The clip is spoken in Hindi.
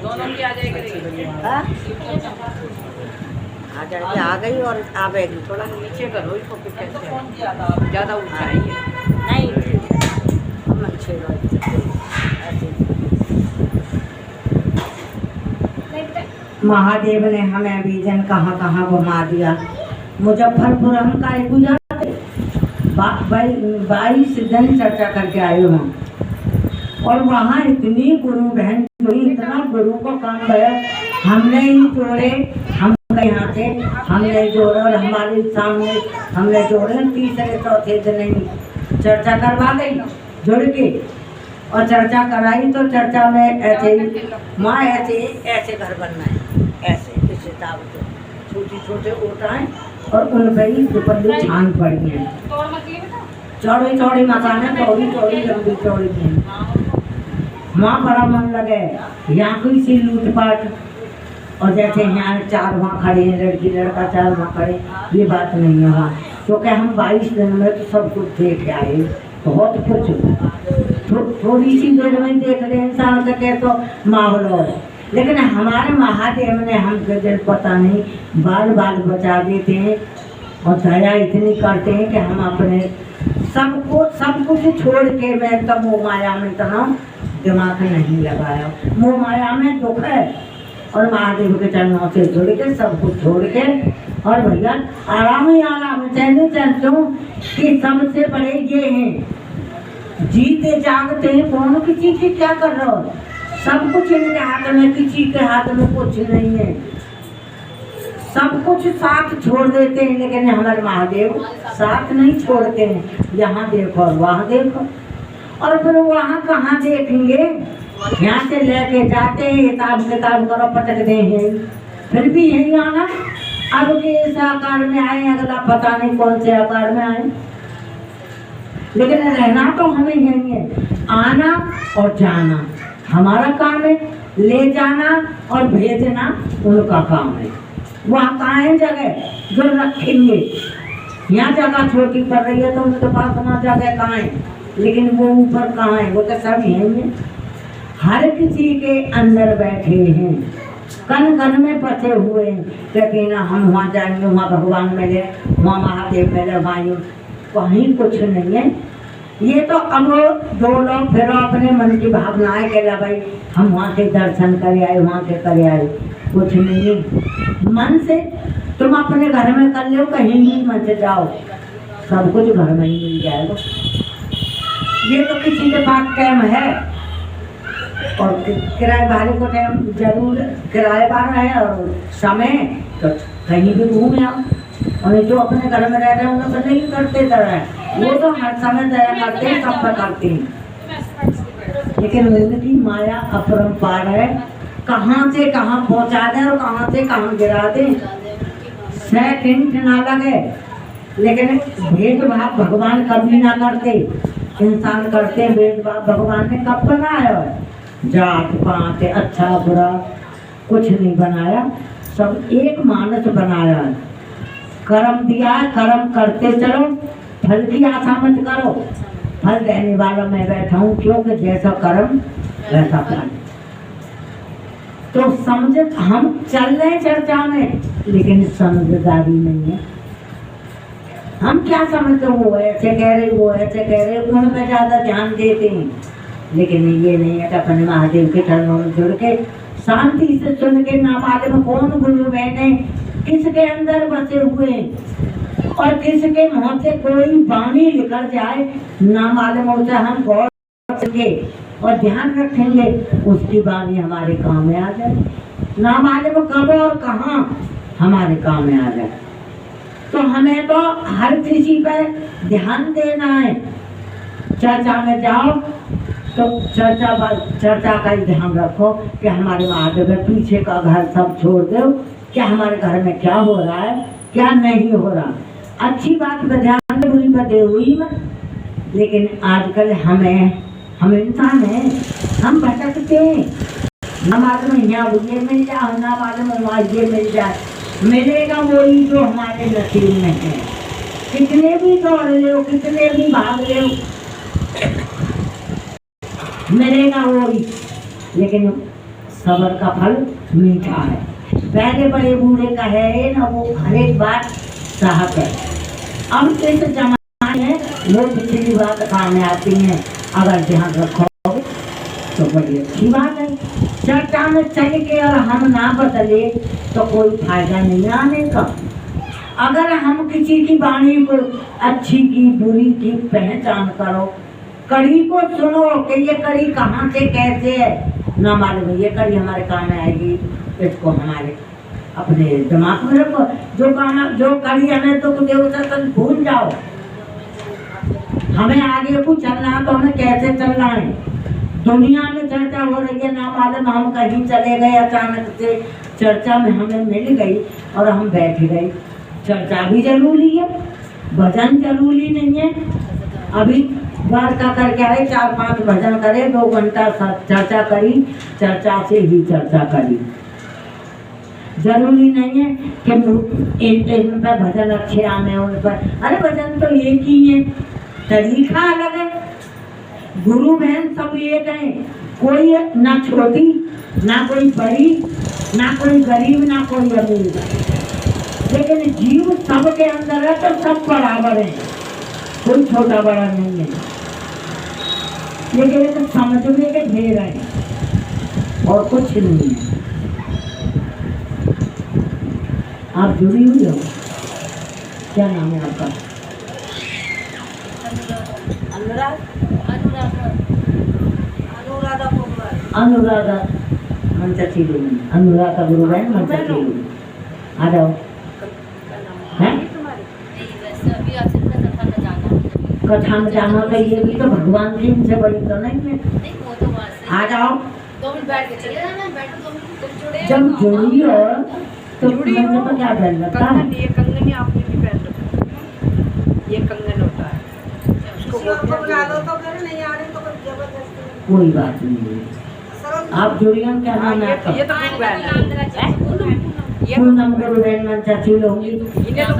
दोनों की आ जाएगी। हाँ? आ गई और आवेगी। थोड़ा नीचे करो इसको, फिर कैसे ज़्यादा ऊंचाई है। नहीं ठीक है, हम अच्छे महादेव ने हमें विजन कहाँ कहाँ घुमा दिया। मुजफ्फरपुर हम का गुजरात 22 दिन चर्चा करके आए हम, और वहाँ इतनी गुरु बहन हुई, इतना गुरु को काम गया। हमने ही जोड़े, हम यहाँ थे, हमने जोड़े और हमारे सामने हमने जोड़े। तीसरे चौथे दिन ही चर्चा करवा गई जुड़ के, और चर्चा कराई तो चर्चा में ऐसे ही माँ ऐसे घर बनना है, ऐसे इस हिसाब से छोटे छोटे उठाएं और उन पर ही दुपट्टे छान पड़ी हैं। चौड़ी चौड़ी मकान है, चौड़ी चौड़ी लंबी चौड़ी है। वहाँ बड़ा मन लगे, यहाँ कोई सी लूटपाट, और जैसे यहाँ 4 वहाँ खड़े हैं, लड़की लड़का 4 वहाँ खड़े, ये बात नहीं है वहाँ। क्योंकि हम 22 दिन में तो सब कुछ देख आए, बहुत कुछ। थोड़ी सी देर में देख ले इंसान सके तो माहौल हो, लेकिन हमारे महादेव ने हमको दिल पता नहीं बाल बाल बचा देते हैं, और दया इतनी करते हैं कि हम अपने सब कुछ छोड़ के, मैं तो मोह माया में इतना दिमाग नहीं लगाया। मोह माया में दुख है, और महादेव के चरणों से जुड़ के सब कुछ छोड़ के, और भैया आराम ही आराम चैन चलूं कि सबसे बड़े ये हैं, जीते जागते हैं, कौन किसी की क्या कर रहा हो, सब कुछ इनके हाथ में, किसी के हाथ में कुछ नहीं है, सब कुछ साथ छोड़ देते हैं। लेकिन हमारे महादेव साथ नहीं छोड़ते हैं, यहाँ देखो और वहाँ देखो, और फिर वहाँ कहाँ देखेंगे। यहाँ से लेके जाते हैं, हिसाब किताब करो, पटक देंगे, फिर भी यही आना। अब के इस आकार में आए, अगला पता नहीं कौन से आकार में आए, लेकिन रहना तो हमें यही है, आना और जाना हमारा काम है, ले जाना और भेजना उनका काम है। वहाँ कहाँ है जगह जो रखेंगे, यहाँ जगह छोटी पड़ रही है तो उनके पास वहाँ जगह कहाँ है, लेकिन वो ऊपर कहाँ है, वो तो सब यही है, हर किसी के अंदर बैठे हैं, कन कन में बसे हुए हैं। लेकिन हम वहाँ जाएंगे, वहाँ भगवान मिले, वहाँ महादेव मिले, भाई कहीं कुछ नहीं है। ये तो अब 2 लोग फिर अपने मन की भावनाएं के ला भाई हम वहाँ के दर्शन करे आए, वहाँ के करे आए, कुछ नहीं है। मन से तुम अपने घर में कर लो, कहीं भी मत जाओ, सब कुछ घर में ही मिल जाएगा। ये तो किसी के पास टाइम है, और किराए भाड़े को टाइम जरूर किराए बार है, और समय तो कहीं भी घूम आओ। और जो अपने घर में रह रहे हैं उन्हें तो नहीं करते तरह, वो तो हर समय दया करते हैं, सब पर करते हैं, लेकिन उनकी माया अपरंपार है, कहाँ से कहाँ पहुँचा दें और कहाँ से कहाँ गिरा दें, सेकंड ना लगे। लेकिन भेदभाव भगवान कभी ना करते, इंसान करते भेदभाव। भगवान ने कब बनाया है, जात पात अच्छा बुरा कुछ नहीं बनाया, सब एक मानस बनाया है। कर्म दिया, कर्म करते चलो, फल की आशा मत करो, फल देने वाला मैं बैठा हूँ, क्योंकि जैसा कर्म वैसा फल। तो समझ हम चल रहे चर्चा में, लेकिन समझदारी नहीं है। हम क्या समझते, वो ऐसे कह रहे, वो ऐसे कह रहे, उन पे ज्यादा ध्यान देते हैं, लेकिन ये नहीं है कि अपने महादेव के चरणों में जुड़ के शांति से सुन के, ना मालूम कौन गुरु बैठे किसके अंदर बसे हुए, और किसके मुँह से कोई वाणी निकल जाए, ना मालूम उसे हम गौर करके और ध्यान रखेंगे, उसकी वाणी हमारे काम में आ जाए, ना मालूम कब और कहाँ हमारे काम में आ जाए। तो हमें तो हर किसी पर ध्यान देना है। चर्चा में जाओ तो चर्चा का ही ध्यान रखो कि हमारे महादेव पीछे का घर सब छोड़ दो, क्या हमारे घर में क्या हो रहा है, क्या नहीं हो रहा। अच्छी बात पर ध्यान हुई बदे हुई मत, लेकिन आजकल हम इंसान हैं, हम भटकते हैं, ना मालूम यहाँ ये मिल जाए, ना मालूम वहाँ ये मिल जाए, मिलेगा वही जो हमारे नसीब में है। कितने भी दौड़ लो, कितने भी भाग लो, मिलेगा वो ही, लेकिन सब्र का फल मीठा है। पहले बड़े बूढ़े का है ना, वो हर एक बात सहत है। अब इस जमाने में वो पिछली बात काम में आती हैं, अगर ध्यान रखोगे तो बड़ी अच्छी बात है। चर्चा में चल के और हम ना बदले तो कोई फायदा नहीं आने का। अगर हम किसी की वाणी को अच्छी की बुरी की पहचान करो, कड़ी को सुनो कि ये कड़ी कहाँ से कैसे है, ना मालूम ये कड़ी हमारे काम में आएगी, इसको हमारे अपने दिमाग में रखो। जो कड़ी हमें तो दे उसे तो भूल जाओ। हमें आगे को चलना तो हमें कैसे चलना है। दुनिया में चर्चा हो रही है, ना मालूम हम कहीं चले गए, अचानक से चर्चा में हमें मिल गई और हम बैठ गए। चर्चा भी जरूरी है, भजन जरूरी नहीं है। अभी वार्ता करके आए, 4-5 भजन करे, 2 घंटा चर्चा करी, चर्चा से ही चर्चा करी। जरूरी नहीं है कि इन पर भजन अच्छे आने उन पर। अरे भजन तो एक ही है, तरीका अलग है। गुरु बहन सब एक हैं, कोई ना छोटी ना कोई बड़ी, ना कोई गरीब ना कोई अमीर, लेकिन जीव सबके अंदर है तो सब बराबर है, कोई छोटा बड़ा नहीं है। लेकिन तो समझने के ढेर है और कुछ नहीं है। आप जुड़ी हुई हो? क्या नाम है आपका? अनुराधा मंचती देवी, अनुराधा गुरु बहन मंचती देवी। आ जाओ। हैं? कथा में जाना तो ये भी तो भगवान की इनसे बड़ी तो नहीं है। आ जाओ। जब जुड़ी हो तो मंदिर पर क्या पहन रखा है? ये कंगन आपने भी पहन रखा, ये कंगन होता है। कोई बात नहीं है। आप जुड़ियन क्या नाम है आपका? ये तो गुरु बहन है। पूनम गुरु बहन मंचती लोगी। इन्हें तो